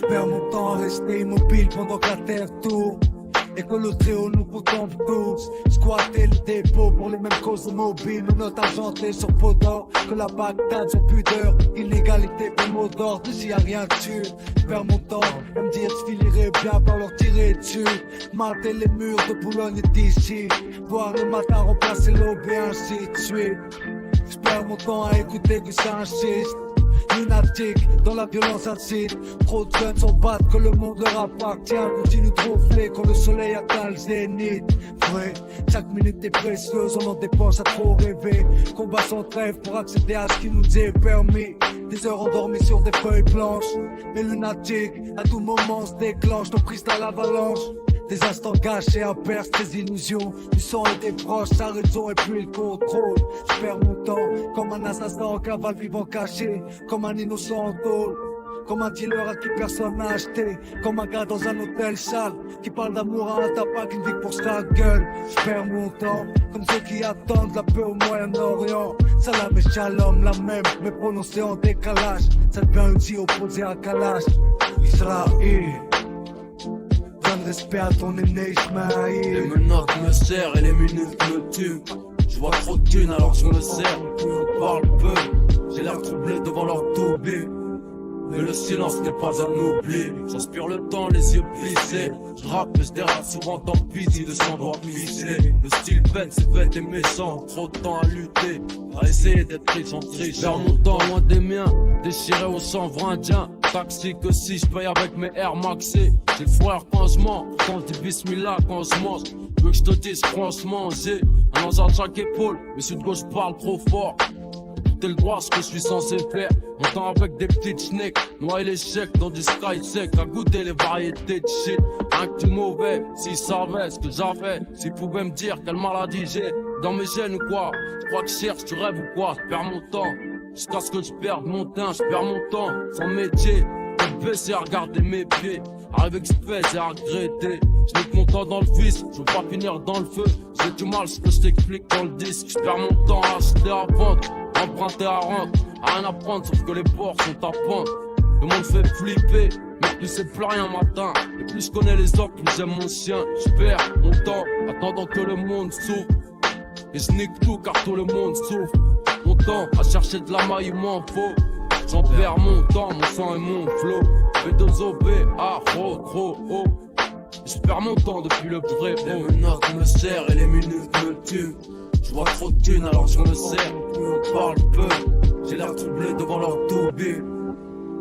perds mon temps à rester immobile pendant que la terre tourne. Et que le trio nous contemple tous. Squatter le dépôt pour les mêmes causes mobiles. Nous notes argentées sur peau d'or. Que la Bagdad sur pudeur. Inégalité pour mot d'ordre. Ici y'a rien dessus. Perds mon temps à me dire je finirai bien par leur tirer dessus. Mater les murs de Boulogne et d'ici. Voir le matin remplacer l'aube et ainsi de suite. Je perds mon temps à écouter que ça insiste. Lunatique, dans la violence incite. Trop de jeunes s'en battent que le monde leur appartient. Continue de ronfler quand le soleil atteint le zénith. Vrai, chaque minute est précieuse, on en dépense à trop rêver. Combat sans trêve pour accéder à ce qui nous est permis. Des heures endormies sur des feuilles blanches. Mais lunatique, à tout moment se déclenche. Ton prise dans l'avalanche. Des instants gâchés à perce tes illusions. Du sang et des proches, sa raison et puis le contrôle. Je perds mon temps, comme un assassin en cavale vivant caché. Comme un innocent en tôle. Comme un dealer à qui personne n'a acheté. Comme un gars dans un hôtel sale qui parle d'amour à un tabac qui ne vit que pour sa gueule. Je perds mon temps, comme ceux qui attendent la paix au Moyen-Orient. Salam et shalom, la même, mais prononcée en décalage. Ça devient outil opposé à Kalash. Israël. Donne respect à ton aîné Ismaïl. Les menottes me serrent et les minutes me tuent. Je vois trop de thunes alors je me sers. On parle peu, j'ai l'air troublé devant leur toubé. Mais le silence n'est pas un oubli. J'inspire le temps, les yeux plissés. Je rappe mais je dérape souvent tant pis de sang doit pisser. Le style bête, c'est bête et méchant. Trop de temps à lutter, à essayer d'être riche en triche. Perds mon temps loin des miens, déchiré au chanvre indien. Taxi que si je paye avec mes Air Maxé. J'ai le frère quand je mens, quand je dis bismillah quand je mange. Veux que je te dise franchement, j'ai un ange à chaque épaule. Mais celui de gauche parle trop fort. T'es le droit ce que je suis censé faire. On temps avec des petites schnecks, noyer l'échec dans du sky sec, à goûter les variétés de shit. Un que du mauvais, s'ils savaient ce que j'avais, s'ils pouvaient me dire quelle maladie j'ai dans mes gènes ou quoi. Je crois que je cherche, tu rêves ou quoi, je perds mon temps. Jusqu'à ce que je perde mon teint, je perds mon temps, sans métier. Tête baissée à regarder mes pieds, arrive exprès et à regretter. Je nique mon temps dans le vice, je veux pas finir dans le feu. J'ai du mal ce que je t'explique dans le disque. Je perds mon temps à acheter à vendre, emprunter à rendre. À rien à prendre sauf que les bords sont à pente. Le monde fait flipper, mais plus c'est plus rien matin. Et plus je connais les autres, plus j'aime mon chien. Je perds mon temps, attendant que le monde s'ouvre. Et je nique tout car tout le monde souffre. Mon temps à chercher de la maille, il m'en faut. J'en perds mon temps, mon sang et mon flow. B2OB, trop, trop haut. Je perds mon temps depuis le vrai haut. Les menottes me serrent et les minutes me tuent. Je vois trop de thunes alors je me sers. On parle peu, j'ai l'air troublé devant leur toubé.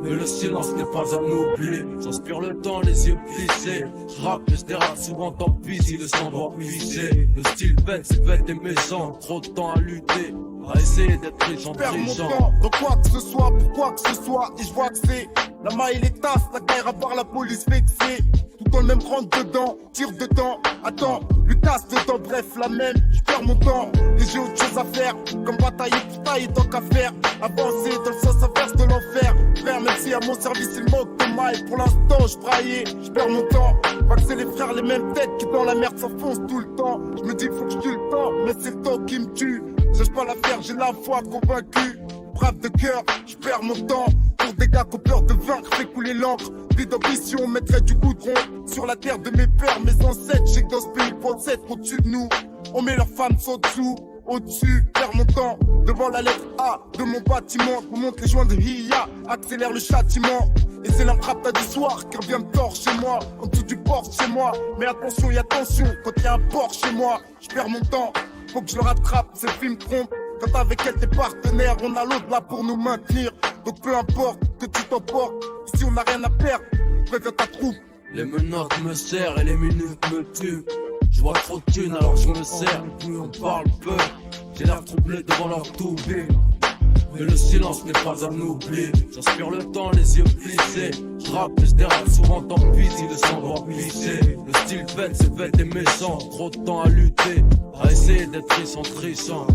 Mais le silence n'est pas un oubli. J'inspire le temps, les yeux plissés. Je rappe et je dérape souvent tant pis si le sang doit pisser. Le style bête, c'est bête et méchant. Trop de temps à lutter, à essayer d'être riche en Perds mon trichant. temps dans quoi que ce soit, pour quoi que ce soit. Et je vois que c'est la maille et les tasses, la guerre à part la police vexée. Tout dans le même rentre dedans, tire dedans. Attends, lui tasse dedans, bref la même. Je perds mon temps et j'ai autre chose à faire. Comme batailler pour tailler tant qu'à faire. Avancer dans le sens inverse de l'enfer. Frère, même si à mon service il manque de maille. Pour l'instant je braillais, je perds mon temps. Vois que c'est les frères les mêmes têtes qui dans la merde s'enfoncent tout le temps. Je me dis faut que je tue le temps, mais c'est le temps qui me tue. Cherche pas la faire, j'ai la foi convaincue. Brave de cœur, je perds mon temps. Pour des gars qui ont peur de vaincre, fait couler l'encre. Vie d'ambition, mettrait du goudron sur la terre de mes pères, mes ancêtres. J'ai que dans ce pays, pour être au-dessus de nous. On met leurs femmes au-dessous, au-dessus. Perds mon temps devant la lettre A de mon bâtiment. Je monte les joints de Hiya, accélère le châtiment. Et c'est l'imprapta du soir qui revient me tord chez moi. En dessous du port chez moi. Mais attention, y a tension quand y a un port chez moi. Je perds mon temps, faut que je le rattrape, ces films trompent. Quand avec elle t'es partenaire, on a l'autre là pour nous maintenir. Donc peu importe que tu t'emportes, si on n'a rien à perdre, préviens ta troupe. Les menottes me serrent et les minutes me tuent. Je vois trop de thunes alors je me sers. On parle peu, j'ai l'air troublé devant leur toubé. Mais le silence n'est pas un oubli. J'inspire le temps, les yeux plissés. Je rappe et je dérape souvent tant pis si le sang doit pisser. Le style bête, c'est bête et méchant. Trop de temps à lutter, à essayer d'être riche en trichant.